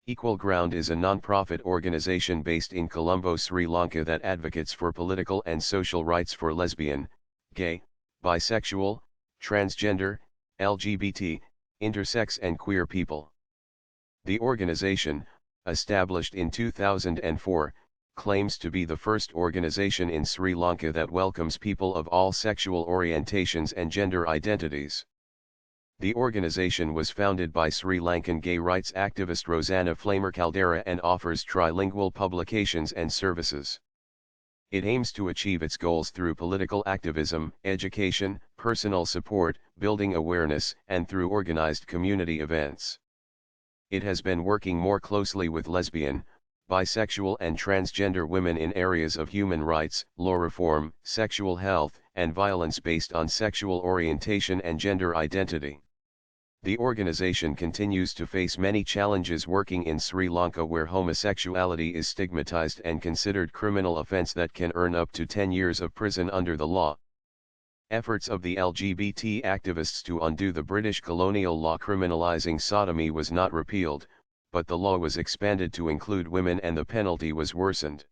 Equal Ground is a non-profit organization based in Colombo, Sri Lanka that advocates for political and social rights for lesbian, gay, bisexual, transgender, LGBT, intersex and queer people. The organization, established in 2004, claims to be the first organization in Sri Lanka that welcomes people of all sexual orientations and gender identities. The organization was founded by Sri Lankan gay rights activist Rosanna Flamer Caldera and offers trilingual publications and services. It aims to achieve its goals through political activism, education, personal support, building awareness, and through organized community events. It has been working more closely with lesbian, bisexual and transgender women in areas of human rights, law reform, sexual health, and violence based on sexual orientation and gender identity. The organization continues to face many challenges working in Sri Lanka, where homosexuality is stigmatized and considered criminal offense that can earn up to 10 years of prison under the law. Efforts of the LGBT activists to undo the British colonial law criminalizing sodomy was not repealed, but the law was expanded to include women and the penalty was worsened.